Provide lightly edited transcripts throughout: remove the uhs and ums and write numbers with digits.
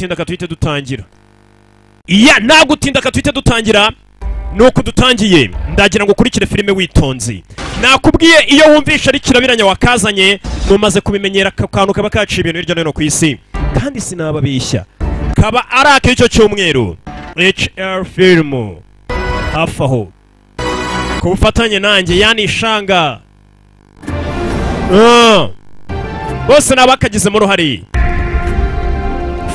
gutinda katuite dutangira. Iya nagutinda katuite dutangira. Nuko dutangiye ndagira ngo ukurikire filime witonze. Nakubwiye iyo wumvisha ari kirabiranya wakazanye mumaze kubimenyera kantu kaba kaciye ibintu hirya no hino ku isi. Kandi sinababishya kaba ari ak'icyo cyumweru HR Film hafaho ku bufatanye nanjye yani Shanga bose nabakagizemo uruhare.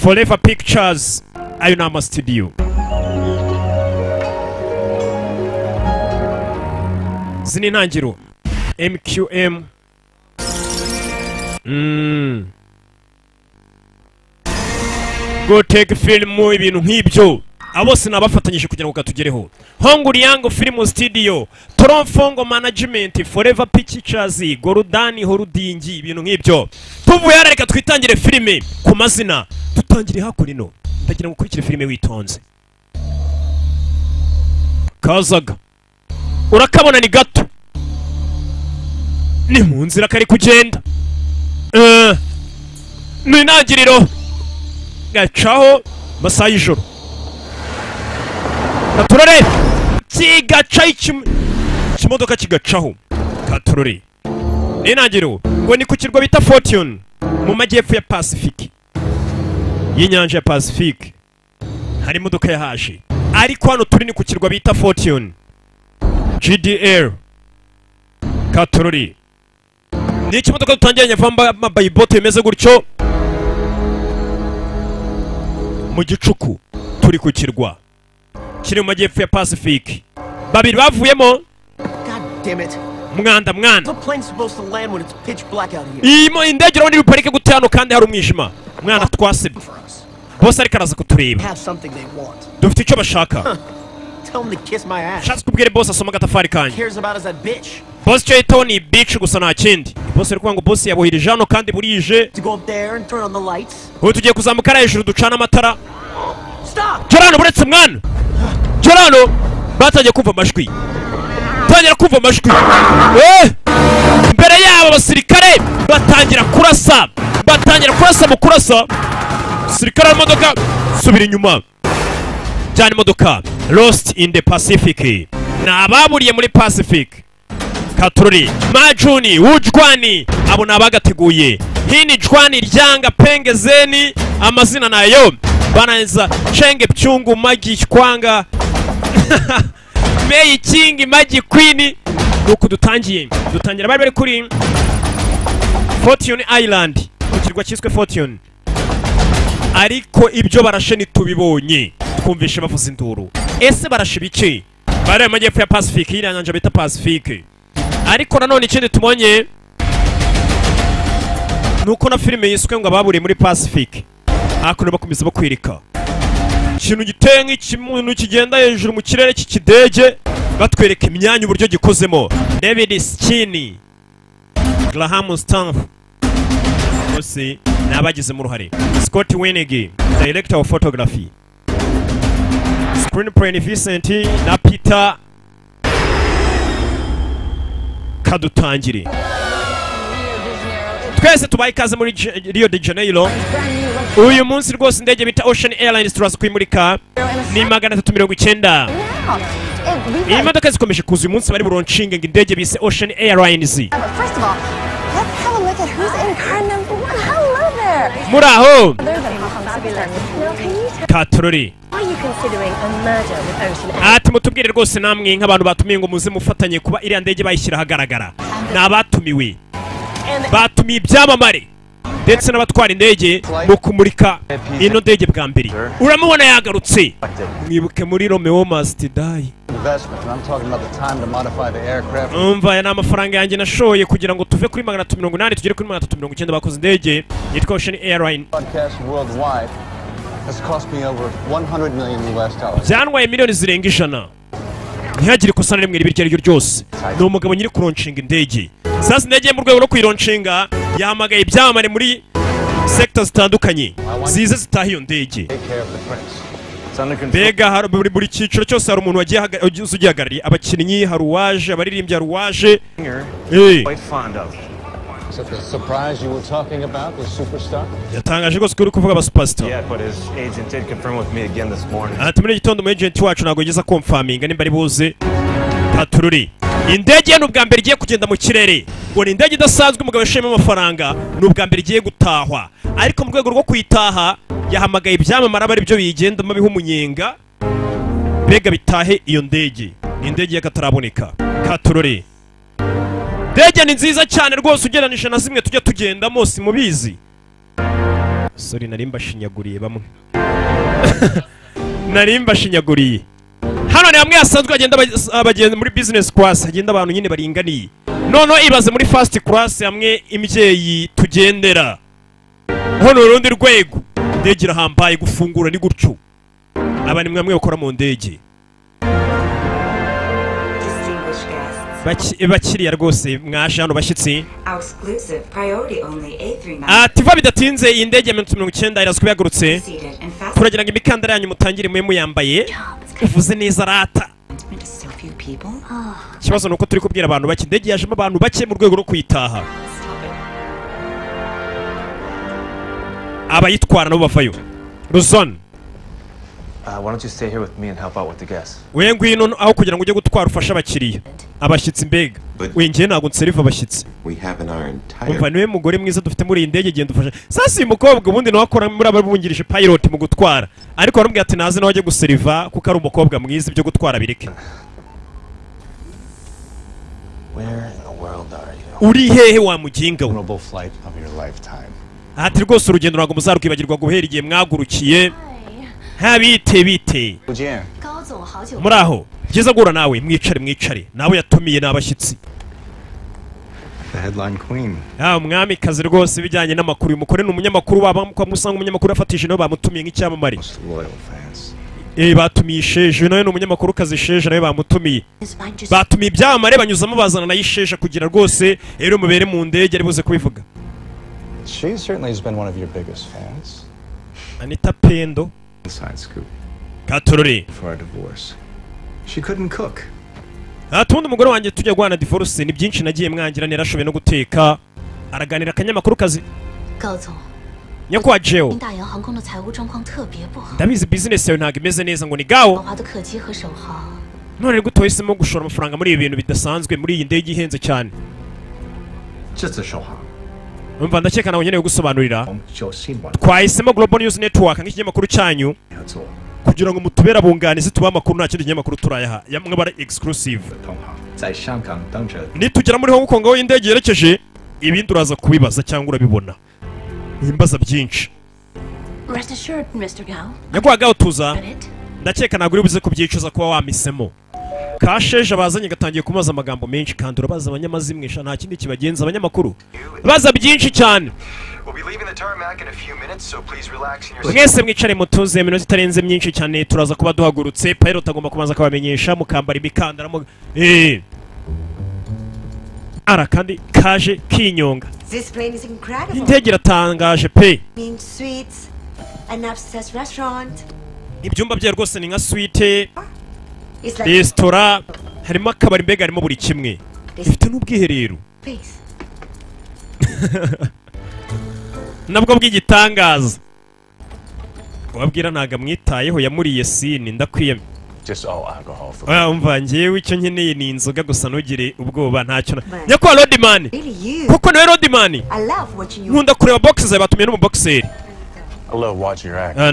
Forever Pictures ayo ni ama studio. Zini intangiro MQM Go Take Film ibintu nk'ibyo abose nabafatanyije kugira ngo katugereho. Honguri Yango Film Studio, Tronfongo Management, Forever Pictures, Gorudani Horudingi ibintu nk'ibyo. Tuvuye reka twitangire filime ku mazina. Tutangire hakurino. Ndagira ngo ukurikire filime witonze. Kazaga urakabona ni gato ni mu nzira kari kugenda ni intangiriro gacaho masaha y'ijoro katurore kigaca ikimodoka kigacaho katurore ni intangiriro ngo ni ku kirwa bita Fortune mu majyepfo ya Pacific y'inyanja ya Pacific. Hari imodoka yahaje ariko hano turi ni ku kirwa bita Fortune GDR katurori. Ni ikimodoka dutangiranye vamba mabayibote bimeze gutyo mu gicuku. Turi ku kirwa kiri mu majyepfo ya Pacific. Babiri bavuyemo mwanda imo indege urabona ibiparike gute hano kandi hari umwijima. Mwana twasebye bose ariko araza kutureba. Dufite icyo bashaka. Shatse kubwire boss asoma gatafari kanje. Boss cyo Tony bitch gusa nta kindi. Boss ari kwanga boss yabohirije hano kandi burije. Ubu tugiye kuzamuka hejuru ducana amatara. Jorano buretse mwana. Jorano batangiye kumva amajwi. Batangira kumva amajwi. Mbere yabo abasirikare batangira kurasa. Mu kurasa. Sirikare imodoka subira inyuma. Cyane imodoka Lost in the Pacific. Nababuriye muri Pacific. Katururi Majuni Ujwani abo nabagateguye. Hini Jwani Ryanga Penge Zeni amazina nayo bananza Chenge Pyungu Magi Kwanga Mei King Magi Queen. Nuko dutangira bari kuri Fortune Island ku kirwa cyiswe Fortune. Ariko ibyo barashe nitubibonye twumvishe bavuza induru. Ese barashe bike bare mu majyepfo ya Pacific y'iranyanja bita Pacific. Ariko nanone ikindi tumonye nuko na filime yiswe ngo ababuriye muri Pacific akuno bakomeza bakwirika ikintu giteye nk'ikimuntu kigenda hejuru mu kirere cy'ikidege batwereka imyanya uburyo gikozemo. David Skinny, Graham Stanf bose nabagize mu ruhare. Scott Winnig, director of photography. Screenplay Vincent na Peter. Kadutangire twese tubaye ikaze muri Rio de Janeiro. Uyu munsi rwose indege bita Ocean Airlines turaza kwimurika ni 390. Iyi modoka zikomeje kuza uyu munsi bari buroncinge ngo indege bise Ocean Airlines. Muraho Katurori ati mutubwire rwose namwe nk'abantu batumiye ngo muze mufatanye kuba iriya ndege bayishyira ahagaragara. Nabatumiwe batumiye ibyamamare ndetse n'abatwara indege mu kumurika ino ndege bwa mbere. Uramubona yagarutse mwibuke muri Romeo Must Die. Umva ya n'amafaranga yanjye nashoye kugira ngo tuve kuri 380 tugere kuri 390 bakoze indege yitwa Ocean Airlines. Byanwaye miliyoni zirenga 100. Ntihagire ikosa na rimwe ribiryo ryo ryose. Ni umugabo nyiri kuronshinga indege. Sasa indege mu rwego rwo kwironshinga yahamagaye ibyamamare muri sectors zitandukanye zize zitaha iyo ndege. Bega hari buri cyiciro cyose hari umuntu wagiye ugihagarariye. Abakinnyi hari uwaje, abaririmbyi hari uwaje. yatangaje rwose ko uri kuvuga aba superstar. Ati muri gitondo mu agent wacu ntago yigeze confirming nimba ari buze Katururi. Indege n'ubwa mbere igiye kugenda mu kirere ngo ni indege idasanzwe umugabo yashema amafaranga n'ubwa mbere igiye gutahwa, ariko mu rwego rwo kuyitaha yahamagaye ibyamamara bari byo bigenda mabiho umunyenga bega bitahe iyo ndege. Ni indege y'akataraboneka Katururi. Ndege ni nziza cyane rwose ugereranije na zimwe tujya tugendamo simubizi. Sorry narimba shinyaguriye bamwe. Narimba shinyaguriye. Hano ni hamwe hasanzwe agenda abagenda muri business class, agenda abantu nyine baringaniye. Nono ibaze muri first class hamwe imyeyi tugendera. Hano urundi rwego. Ndege irahambaye gufungura ni gutyo. Abani mwamwe bakora mu ndege. Bakiriya rwose mwashe hano bashyitsi. Tiva bidatinze iyi ndege ya 19 irazwi yagurutse. Turagira ngo imikandara yanyu mutangire mwe muyambaye. Uvuze neza rata. Kibazo nuko turi kubwira abantu bake, indege yajemo abantu bake mu rwego rwo kuyitaha. Abayitwara nabo bavayo. Ruzon. Why don't you stay here with me and help out with the guests? We ngwino aho kugira ngo ujye gutwara ufasha abakiriya. Abashyitsi mbega. We ngiye ntago nseriva abashyitsi. Umva niwe mugore mwiza dufite muri iyi ndege genda ufasha. Sasa uyu mukobwa ubundi nawe akora muri ababungirije pilot mu gutwara. Ariko arambwira ati naze nawe ajye guseriva kuko ari umukobwa mwiza ibyo gutwara bireke. Uri hehe wa muginga we? Ati rwose urugendo ntabwo muzarwibagirwa guhera igihe mwagurukiye. Bite muraho byiza gura nawe mwicare nawe yatumiye n'abashyitsi. Umwami kazi rwose bijyanye n'amakuru. Uyu mukore ni umunyamakuru waba musanga umunyamakuru afatije nawe bamutumiye nk'icyamamare. Batumiye Sheje nawe ni umunyamakuru kazi Sheje nawe bamutumiye. Batumiye ibyamamare banyuzamo bazana na Sheje kugira rwose rero mubere mu ndege ari buze kubivuga. Anita Pendo Katururi. Atundi umugore wanjye tujya guhana divorce ni byinshi nagiye mwangira nerashobe no guteka. Araganira akanyamakuru kazi. Nyakwa Jeo. Ndabizi business yawe ntago imeze neza ngo ni Gao. None rero gutohisemo gushora amafaranga muri ibi bintu bidasanzwe muri iyi ndege ihenze cyane. Umva ndakeka nawe nkeneye gusobanurira. Twahisemo Global News Network nk'ikinyamakuru cyanyu kugira ngo mutubera bunganizi tuba amakuru nta kindi kinyamakuru turayaha yamwe bara exclusive. Nitugera muri Hong Kong aho indege yerekeje ibindi uraza kubibaza cyangwa urabibona. Imbaza byinshi. Rest assured, Mr. Gao. Nyakwa Gao tuza. Ndakeka ntabwo uri buze kubyicuza kuba wamisemo. Kasheje abazanye gatangiye kumaza amagambo menshi kandi urabaza abanyamazimwisha nta kindi kibagenza abanyamakuru. Baza byinshi cyane. Mwese mwicare mutuze minota itarenze myinshi cyane turaza kuba duhagurutse. Pilot agomba kubanza kubamenyesha mukambara imikandara mu ara kandi kaje kinyonga. Indege iratangaje pe. Ibyumba bye rwose ni nka suite. Restaurant harimo akabari mbega harimo buri kimwe. Ifite n'ubwiherero. Nabwo bw'igitangaza. Wabwira ntaga mwitayeho yamuriye sini ndakwiyeme. Umva ngewe icyo nkeneye ni inzoga gusa ntugire ubwoba ntacyo. Nyakwa Rodman. Kuko niwe Rodman. Nkunda kureba boxes zawe batumiye no mu boxer.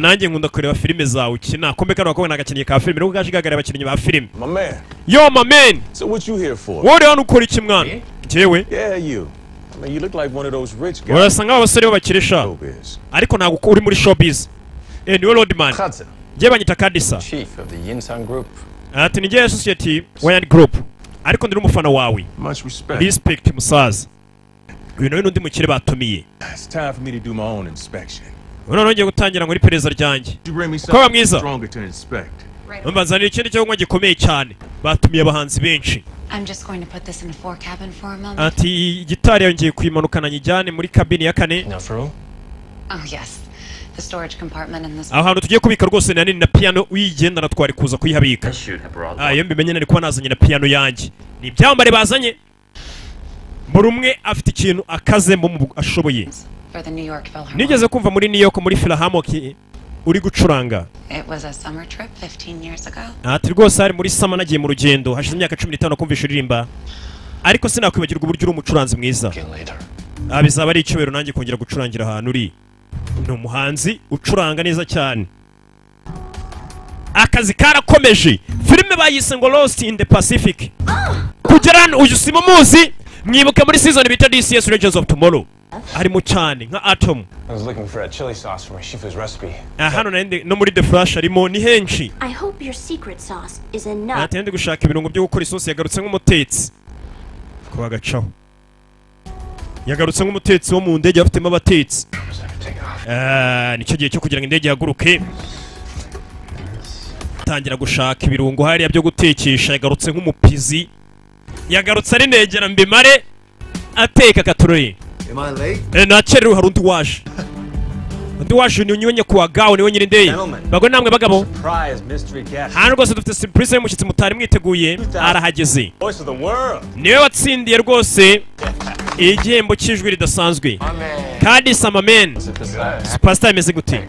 Nanjye nkunda kureba filime zawe ukina. Kombeka n'abakobwa nagakinnye ka filime nuko gajigagarira abakinnyi ba filime. Yo my man. So what you here for? Wowe hano ukora iki mwana? Jewe? Yeah you. I mean you look like one of those rich guys. Urasa nk'abasore bakirisha. Ariko ntago uri muri showbiz. Niwe Rodman. Ngiye banyita Kadisa. Chief of the Yinsan Group. Ati ni ngiye society Wayan Group. Ariko ndi umufana wawe. Much respect. Respect musaza. Uyu nawe n'undi mukire batumiye. It's time for me to do my own inspection. None ngiye gutangira muri pereza ryanjye. Ko mwiza. Mbazanira ikindi cyo kunywa gikomeye cyane. Batumiye abahanzi benshi. Ati gitari yongeye kuyimanukana nyijyane muri kabine ya kane. Aho hantu tugiye kubika rwose na nini na piano uyigendana twari kuza kuyihabika. Iyo mbimenye nari kuba nazanye na piano yanjye. Ni ibyambare bazanye. buri umwe afite ikintu akazemo mu ashoboye. Nigeze kumva muri New York muri Philharmonic uri gucuranga. Ati rwose hari muri sama nagiye mu rugendo hashize imyaka 15 kumvisha uririmba, ariko sinakwibagirwa uburyo uri umucuranzi mwiza. Bizaba ari icyubero nanjye kongera gucurangira ahantu uri. Ni umuhanzi ucuranga neza cyane. Akazi karakomeje. Filime bayise ngo Lost in the Pacific. Kugera uyu simuzi mwibuke muri season bita DCS Legends of Tomorrow. Harimo cyane nka Atom. I was looking for a chili sauce for my Shifu's recipe. Hano no muri The Flash harimo ni henshi. I hope your secret sauce is enough. Atende gushaka ibirungo byo gukora isosi yagarutse nk'umutetsi. Kuba gacaho. Yagarutse nk'umutetsi wo mu ndege afitemo abatetsi. Nicyo gihe cyo kugira ngo indege yaguruke. Tangira gushaka ibirungo hariya byo gutekesha, yagarutse nk'umupizi. Yagarutse ari negera mbimare ateka katurori. Nacheru hari undi waje. Undi waje ni unyonye kuwa gawo niwe nyiri ndeye. Bagwe namwe bagabo. Hano rwose dufite surprise y'umushyitsi mutari mwiteguye arahageze. Niwe watsindiye rwose igihembo cy'ijwi ridasanzwe. Kandi Samamen. Superstar imeze gute?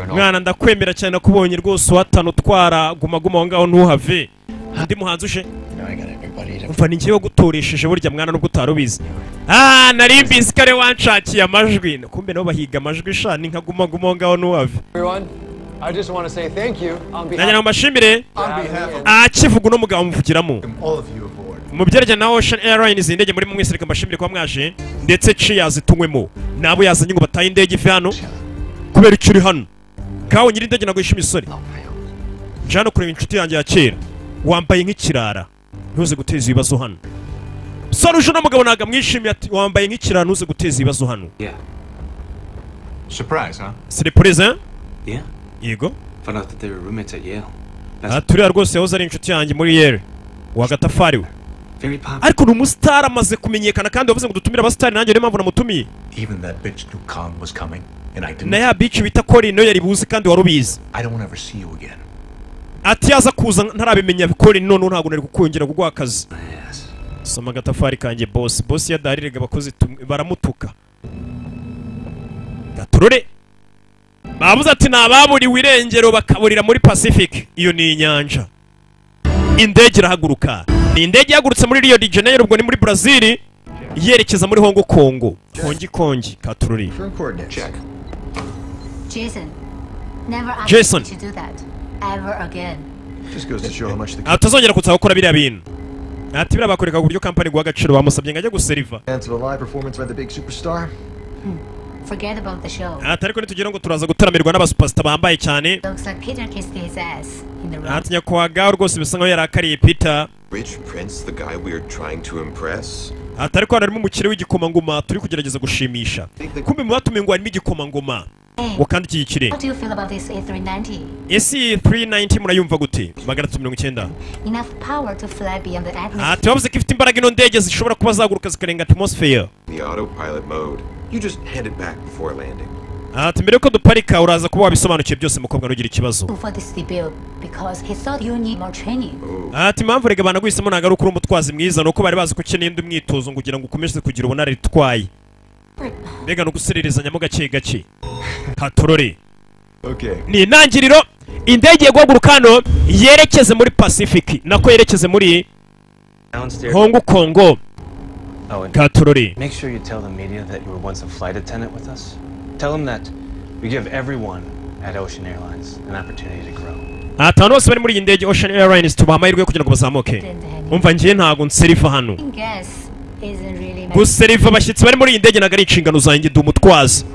Mwana ndakwemera cyane kubonye rwose watanu utwara guma aho ngaho ntuhave. Undi muhanzi uje. Umva ni ngiye gutoresheje burya mwana nubwo utarubizi. Nari mbizi kare wanshakiye amajwi. Kumbe nabo bahiga amajwi sha ni nka guma ngaho ntuhave. I just want to say thank you on behalf Nanya mbashimire. Akivuga no mugabo muvugiramo. Mu byerejya na Ocean Airlines indege muri mwese reka mbashimire kwa mwaje ndetse Cheers tunywemo. Nabo yazanye ngo bataye indege ife hano. Kubera icuri hano. Kawo nyiri indege nago yishimisore. Njano kureba inshuti yanjye ya kera. Wambaye nk'ikirara. Ntuze guteza ibibazo hano. Soruje no mugabo naga mwishimiye ati wambaye nk'ikirara ntuze guteza ibibazo hano. Yeah. Surprise, huh? Surprise, hein? Yeah. Yego. Found out that they were roommates at Yale. Turi rwose yahoze ari inshuti yanjye muri Yale. Wagatafari we. Ariko ni umustar amaze kumenyekana kandi wavuze ngo dutumire abastar nanjye niyo mpamvu namutumiye. Even that bitch knew Khan was coming and I didn't. Na ya bitch bita Cory no yari buzi kandi warubizi. I don't ever see you again. Ati yaza kuza ntarabimenya Cory none ntago nari kukongera kugwa akazi. Soma gatafari kanjye boss yadarirega abakozi baramutuka. Gaturore. Bavuze ati nababuriwe irengero bakaburira muri Pacific. Iyo ni inyanja. Indege irahaguruka. Ni indege yagurutse muri Rio de Janeiro ubwo ni muri Brazil yerekeza muri Hong Kong. Kongi Katururi. Check. Jason. Atazongera kutsa gukora biriya bintu. Ati birabakoreka ku buryo company guha agaciro bamusabye ngajya guseriva. Forget about the show. Ariko nitugera ngo turaza gutaramirwa n'abasuperstar bambaye cyane. Looks like Peter kissed his ass in the room. Atinya kwaga rwose bisa nkaho yarakariye Peter. Rich Prince, the guy we are trying to impress. Ariko harimo umukire w'igikomangoma turi kugerageza gushimisha. Kumbe mu batume ngo harimo igikomangoma. Wakandi kiyikire. How do you feel about this A390? A390 murayumva gute? 390. Enough power to fly beyond the atmosphere. Bavuze ko ifite imbaraga ino ndege zishobora kuba zaguruka zikarenga atmosphere. The autopilot mode. You just head it back before landing. Mbere yuko duparika uraza kuba wabisobanukiye byose mukobwa nugira ikibazo. For this debut because he thought you need more training. Impamvu rega banagwisemo nagaruka uri umutwazi mwiza nuko bari bazi ko ukeneye indi mwitozo kugira ngo ukomeze kugira ubunare twaye. Mbega no gusererezanya mu gake. Katorore. Okay. Ni intangiriro indege yaguruka hano yerekeze muri Pacific nako yerekeze muri Hong Kong. Katorore. Make sure you tell the media that you were once a flight attendant with us. Tell them that we give everyone at Ocean Airlines an opportunity to grow. Atano bose bari muri iyi ndege Ocean Airlines tubaha amahirwe kugira ngo bazamuke. Umva ngiye ntago nserifa hano. Guserifa abashyitsi bari muri iyi ndege nagari inshingano zanjye ndi umutwazi.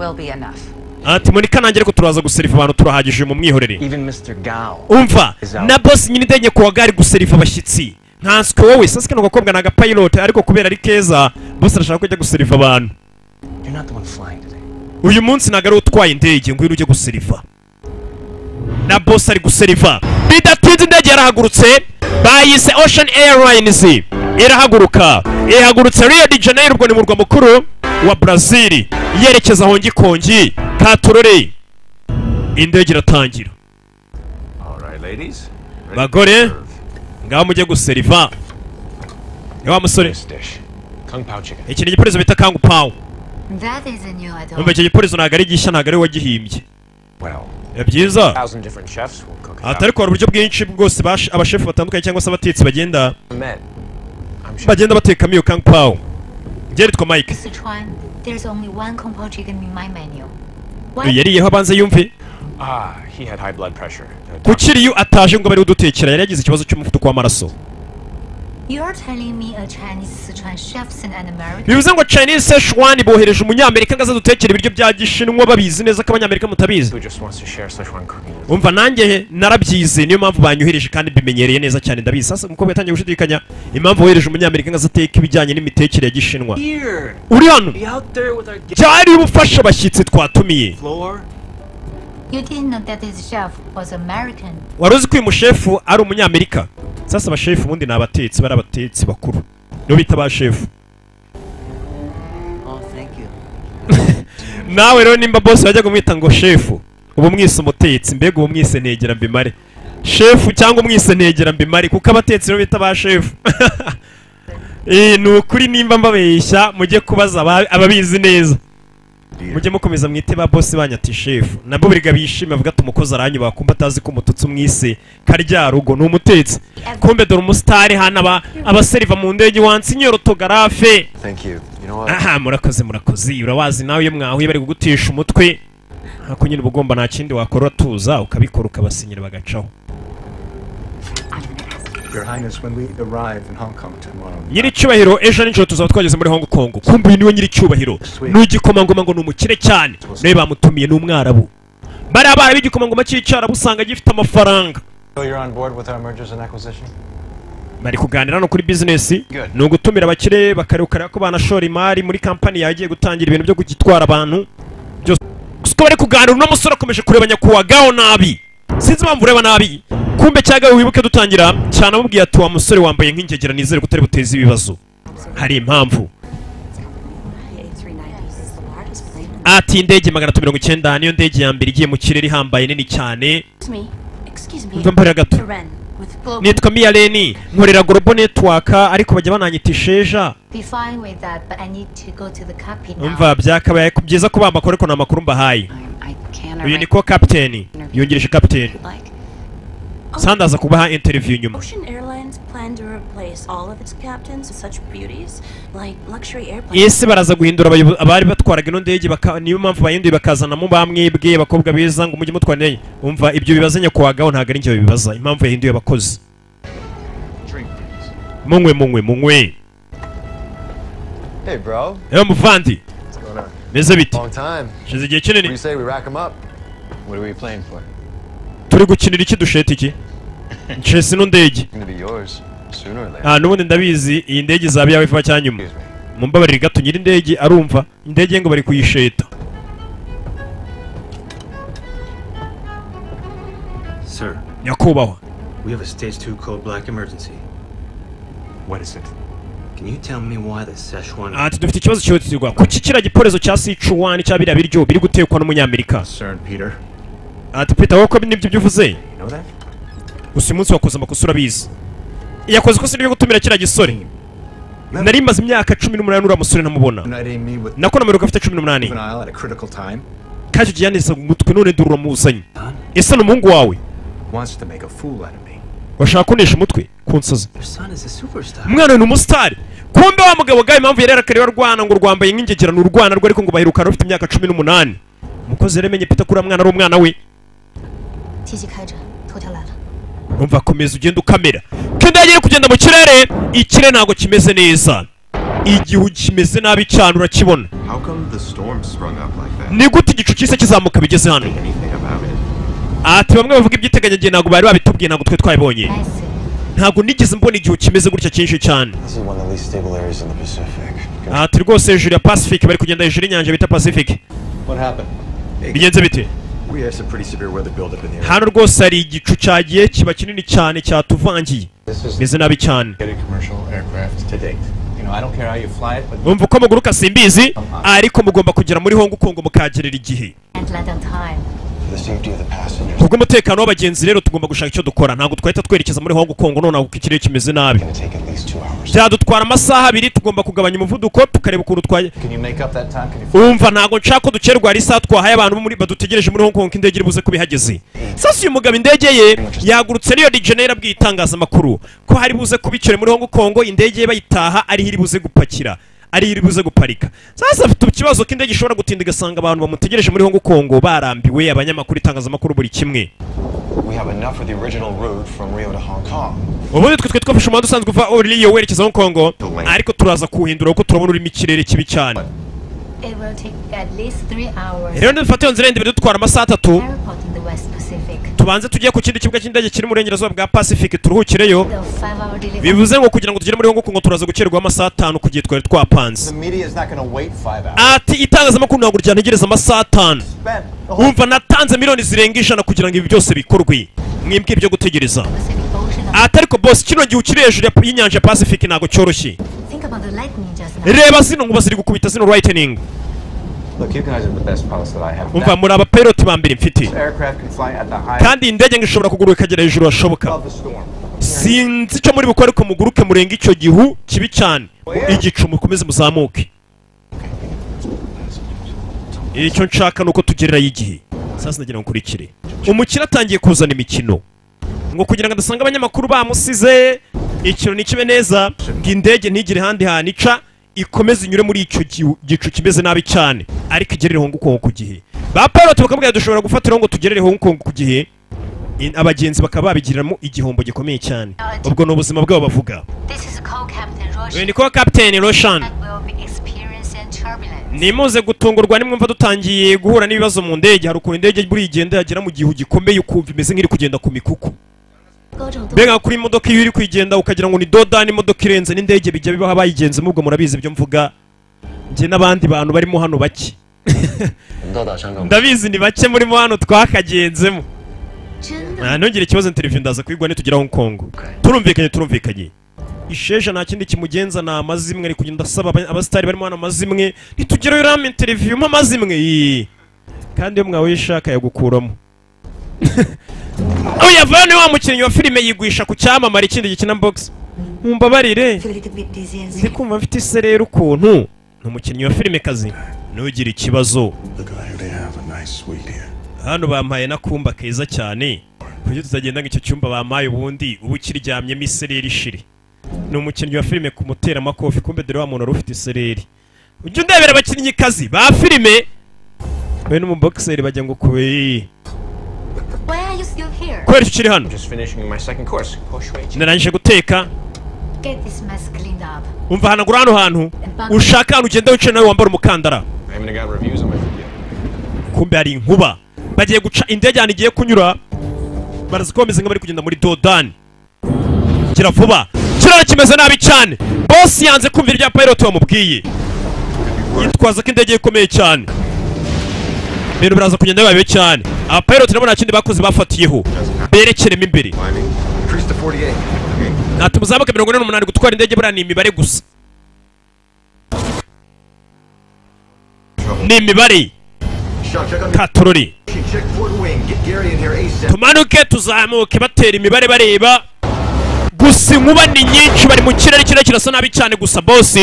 Ati muri kanangere ko turaza guserifa abantu turahagije mu mwihorere. Even Mr. Gao. Umva na boss nyine ndege kuwa gari guserifa abashyitsi. Nkanswe wowe sasa kano gakobwa naga pilot ariko kubera ari keza boss arashaka kujya guserifa abantu. You're not the one flying today. Uyu munsi nagari utwaye indege ngo uje guserifa. Na boss ari guserifa. Bidatinze indege yarahagurutse bayise Ocean Airlines irahaguruka. Ihagurutse Rio de Janeiro ubwo ni mu murwa mukuru wa Brazil yerekeza Hong Kong. Katurore. Indege iratangira. All right, ladies. Bagore ngaho mujye guseriva. Wa musore. Kung Pao chicken. iki ni igipurizo bita Kung Pao. That is a new item. Umva icyo gipurizo ntabwo ari gishya, ntabwo ari wagihimbye. Byiza. 1,000 different chefs will cook it. Atari ko hari uburyo bwinshi bwose abashefu batandukanye cyangwa se abatetsi bagenda batekamo iyo Kung Pao. Byeritwa Mike. Sichuan, there's only one Kung Pao chicken in my menu. Yariyeho abanza yumve. He had high blood pressure. Kuki iyo ataje ngo bari udutekera yari yagize ikibazo cy'umuvuduko w'amaraso. You are telling me a Chinese Sichuan chef sent an American? Bivuze ngo Chinese Sichuan bohereje umunyamerika ngo azadutekera ibiryo bya gishinwa babizi neza ko abanyamerika mutabizi. Umva nanjye narabyize niyo mpamvu banyohereje kandi bimenyereye neza cyane ndabizi. Sasa umukobwa yatangiye gushidikanya impamvu wohereje umunyamerika ngo azateka ibijyanye n'imitekere ya gishinwa. Uri hano cyari ubufasha bashyitsi twatumiye. You didn't know that this chef was American. Waruzi ko uyu mushefu ari umunyamerika. Sasa abashefu ubundi ni abatetsi, bari abatetsi bakuru nibo bita abashefu. Nawe rero nimba boss wajya kumwita ngo shefu ubu mwise umutetsi, mbega ubu mwise ntegera mbimare shefu cyangwa umwise ntegera mbimare kuko abatetsi rero bita abashefu. Ni ukuri nimba mbabeshya mujye kubaza ababizi neza, mujye mukomeza mwite ba boss banyati shefu. Nabo biriga bishime avuga ati umukozi aranyuba kumba atazi ko umututsi umwise karya rugo ni umutetsi. Kumbe dore umusitari hana abaseriva mu ndege wansinyora autographe. Thank you. You know what? Aha murakoze urabazi nawe iyo mwahuye bari kugutisha umutwe hako nyine ubugomba nta kindi wakora tuza ukabikora ukabasinyira bagacaho. Your Highness, when we arrive in Hong Kong tomorrow. Nyiri cyubahiro ejo nijoro tuzaba twageze muri Hong Kong. Kumbe uyu niwe nyiri cyubahiro. N'igikomangoma ngo ni umukire cyane. Nawe bamutumiye n'umwarabu. Bari abara b'igikomangoma cy'icyarabu usanga gifite amafaranga. You're on board with our mergers and acquisition? Bari kuganira no kuri business ni ugutumira abakire bakarukara ko banashora imari muri company yagiye gutangira ibintu byo kugitwara abantu. Byose bari kuganira n'umusore akomeje kureba nyakuwagaho nabi. Sinzi impamvu ureba nabi. Kumbe cyagawe wibuke dutangira cyane amubwiye ati wa musore wambaye nk'ingegera nizere kutari buteza ibibazo. Hari impamvu. Ati indege 190 niyo ndege ya mbere igiye mu kirere ihambaye nini cyane. Umva mbere gato. Nitwa Mia Leni nkorera Global Network ariko bajya bananyita Sheja. Umva byakabaye kubyiza ko bamba koreko na makuru mbahaye. Uyu niko captain yongereje captain. Sandaza kubaha interview nyuma. Ese baraza guhindura abari batwaraga ino ndege niyo mpamvu bahinduye bakazana mu bamwibwe abakobwa beza ngo mujye mutwaneye. Umva ibyo bibazanya kwagaho ntago ari njye bibaza impamvu yahinduye abakozi. Munywe. Hey bro. Muvandi. What's going on? Meze biti. Long time. Shize igihe kinini. What do you say we rack them up? What are we playing for? Turi gukinira iki dusheta iki? Chelsea no ndege. Nubundi ndabizi iyi ndege izaba yawe ifa cyanyuma. Mumbabarire gato nyiri indege arumva indege ngo bari kuyisheta. Sir. Nyakubahwa. We have a stage 2 code black emergency. What is it? Can you tell me why the Szechuan? Ati dufite ikibazo cyotirwa. Kuki kira giporezo cya Sichuan cyabira biryo biri gutekwa n'umunyamerika. Sir Peter. Ati Peter wako nibyo byuvuze. You know that? Usi munsi wakoze amakosa urabizi. Yakoze ko sinibyo gutumira kira gisore. Nari maze imyaka 18 ura musore namubona. Nako nameruka afite 18. Kaje giyanisa mutwe none durura muzanye. Ese n'umuhungu wawe. Wants to make a fool out of me. Washaka kunesha umutwe kunsoza. Your son is a superstar. Umwana ni umustar. Kumbe wa mugabo gaye impamvu yari arakariwa rwana ngo rwambaye nk'ingegera n'urwana rwo ariko ngo bahiruka rufite imyaka 18. Mukozi remenye Peter kuri mwana ari umwana we. Umva komeza ugenda ukamera. Kenda yagiye kugenda mu kirere, ikire ntago kimeze neza. Igihu kimeze nabi cyane urakibona. How come the storm sprung up like that? Ni gute igicu cyise kizamuka bigeze hano? Ati bamwe bavuga ibyiteganyije ntago bari babitubwiye ntago twe twabibonye. Ntago nigeze mbona igihu kimeze gutya cyinshi cyane. Ati rwose hejuru ya Pacific bari kugenda hejuru y'inyanja bita Pacific. What happened? Bigenze bite? We had some pretty severe weather build up in the area. Hano rwose hari igicu cyagiye kiba kinini cyane cyatuvangiye. Bize nabi cyane. Umva uko muguruka simbizi ariko mugomba kugera muri Hong Kong mukagerera igihe. kubw'umutekano w'abagenzi rero tugomba gushaka icyo dukora. Ntabwo twahita twerekeza muri Hong Kong nonaho kuko ikirere kimeze nabi. Byadutwara amasaha 2, tugomba kugabanya umuvuduko tukareba ukuntu twaye. Umva ntabwo nshaka ko dukerwa ari saa twahaye abantu muri badutegereje muri Hong Kong indege iribuze kubihageze. Sasa uyu mugabo indege ye yagurutse Rio de Janeiro abwiye itangazamakuru ko hari buze kubicere muri Hong Kong, indege ye bayitaha ari iribuze gupakira, ari iribuze guparika. Sasa afite ikibazo ko indege ishobora gutinda igasanga abantu bamutegereje muri Hong Kong barambiwe, abanyamakuru itangazamakuru buri kimwe. Ubundi twe twafashe umuhanda usanzwe uva Rio werekeza Hong Kong, ariko turaza kuhindura kuko turabona urimo ikirere kibi cyane. Rero ndafata nzira ndende dutwara amasaha 3. Tubanze tujye ku kindi kibuga cy'indege kiri mu burengerazuba bwa Pacific turuhukireyo. Bivuze ngo kugira ngo tugere muri Hong Kong turaza gukererwa amasaha 5 kugiye twari twapanze. Ati itangazamakuru ntabwo ryantegereza amasaha 5. Umva natanze miliyoni zirenga 100 kugira ngo ibi byose bikorwe. Mwimbwe ibyo gutegereza. Atariko boss kino gihe ukiri hejuru y'inyanja Pacific ntabwo cyoroshye. Reba zino nkuba ziri gukubita zino lightning. Look, you guys are the best pilots that I have. Umva muri abapilot ba mbere mfite. Kandi indege ngishobora kuguruka ikagera hejuru hashoboka. Sinzi cyo muri bukore ko muguruke murenga icyo gihu kibi cyane. Igicu mukomeze muzamuke. Icyo nshaka nuko tugerera y'igihe. Sasa nagira nkurikire. Umukira atangiye kuzana imikino. Ngo kugira ngo adasanga abanyamakuru bamusize ikintu nikibe neza, ngindege ntigire handi hanica. Ikomeze inyure muri icyo gicu kimeze nabi cyane, ariko igerere Hong Kong ku gihe. Ba pilot bakabwira dushobora gufatira ngo tugerere Hong Kong ku gihe, abagenzi bakaba babigiriramo igihombo gikomeye cyane. Ubwo no ubuzima bwabo bavuga. Ni ko Captain Roshan. Nimuze gutungurwa nimwumva dutangiye guhura n'ibibazo mu ndege. Hari ukuntu indege buri igenda yagera mu gihu gikomeye ukumva imeze nk'iri kugenda ku mikuku. Benga kuri imodoka iyo iri kugenda ukagira ngo ni dodani imodoka irenze n'indege bijya bibaho abayigenze mubwo murabizi ibyo mvuga. Nje n'abandi bantu barimo hano bake. Ndabizi ni bake murimo hano twakagenzemo. Nongere ikibazo interview ndaza kwigwa nitugera Hong Kong. Turumvikanye. Isheja nta kindi kimugenza na amazimwe ari kugenda asaba abastari barimo hano amazimwe nitugerayo ram interview mu amazimwe. Kandi iyo mwawe yishaka yagukuramo. Oya vane wa mukinnyi wa filime yigwisha ku cyamamara ikindi gikina box. Mumbabarire. Ndi kumva mfite iserero ukuntu n'umukinnyi wa filime kazi. Nugira ikibazo. Hano bampaye nakumba keza cyane. Kujye tuzagenda ngicyo cyumba bamaye ubundi ubu kiryamyemo isereri ishiri. N'umukinnyi wa filime kumutera amakofi kumbe dore wa muntu rufite isereri. Ujye ndebera abakinnyi kazi ba filime. We no mu boxer bajya ngo kuwe. Why are you still here? Kweli ukiri hano? Just finishing my second course. Narangije guteka. Get this mess cleaned up. Umva hanagura hano hantu. Ushaka hano ugenda wicaye nawe wambara umukandara. I haven't got reviews on my video. Kumbe ari inkuba. Bagiye guca indege hano igiye kunyura. Barazikomeza ngo bari kugenda muri Dodani. Kira vuba. Kirara kimeze nabi cyane. Boss yanze kumvira ibya pilot wamubwiye. Yitwaza ko indege ikomeye cyane. Bero baraza kugenda babe cyane. Abapilot nabo nta kindi bakoze bafatiyeho. Berekeremo imbere. Natumuzamuke 48 gutwara indege bura ni imibare gusa. Ni imibare. Katorori. Tumanuke tuzamuke batera imibare bareba. Gusa inkuba ni nyinshi bari mu kirere kirasa nabi cyane gusa boss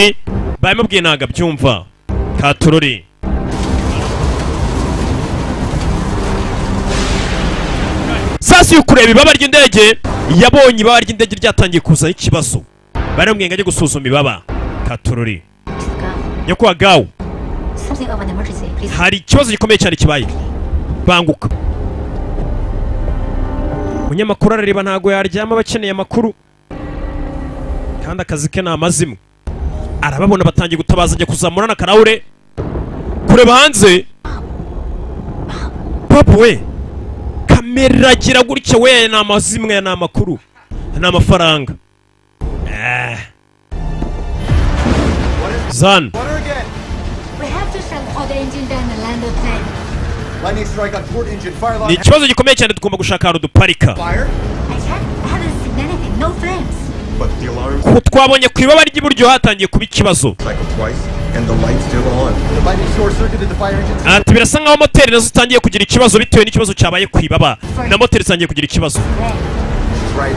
bayimubwiye naga byumva. Katorori. Sasi ukureba ibaba ry'indege yabonye ibaba ry'indege ryatangiye kuza ikibazo. Baramubwiye ngo ajye gusuzuma ibaba. Katorori. Nyakwa gawo. Hari ikibazo gikomeye cyane kibaye. Banguka. Munyamakuru arareba ntago yaryama bakeneye amakuru. Kandi akazi ke na amazimwe. Arababona batangiye gutabaza ajya kuzamura na karahure. Kureba hanze. Papa we. Kamera gira gutya we na amazimwe na amakuru. Na amafaranga. Zan. Ni ikibazo gikomeye cyane tugomba gushaka ahantu duparika. Twabonye ku ibaba ry'iburyo hatangiye kuba ikibazo. And the light's still on. The lightning short-circuited the fire engines. Ati birasa nkaho moteri nazo zitangiye kugira ikibazo bitewe n'ikibazo cyabaye ku ibaba na moteri zitangiye kugira ikibazo. Right.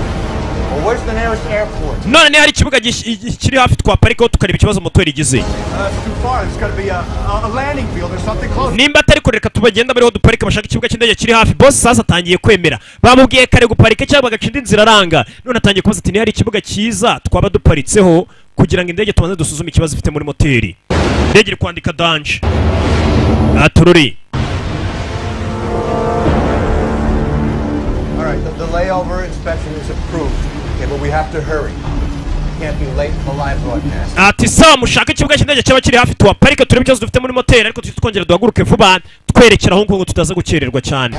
Well, where's the nearest airport? None ni hari ikibuga kiri hafi twaparikaho tukareba ikibazo moteri igize. It's too far. There's got to be a landing field or something close. Nimba atari kureka tubagenda bariho duparika bashaka ikibuga cy'indege kiri hafi. Boss sasa atangiye kwemera. Bamubwiye kare guparika cyangwa bagacinda inzira aranga. None atangiye kubaza ati ni hari ikibuga cyiza twaba duparitseho kugira ngo indege tubanze dusuzume ikibazo ifite muri moteri. Indege iri kwandika danger. Atururi. All right, the layover inspection is approved. Okay, but we have to hurry. Can't be late for the live broadcast. Ati sawa mushaka ikibuga cy'indege cyaba kiri hafi tuwaparika turebe ikibazo dufite muri moteri ariko twongera duhaguruke vuba twerekera aho ngo tutaza gukererwa cyane.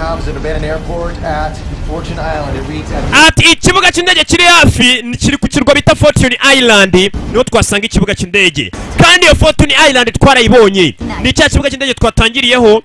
Ati ikibuga cy'indege kiri hafi kiri ku kirwa bita Fortune Island niho twasanga ikibuga cy'indege kandi iyo Fortune Island twarayibonye ni cya kibuga cy'indege twatangiriyeho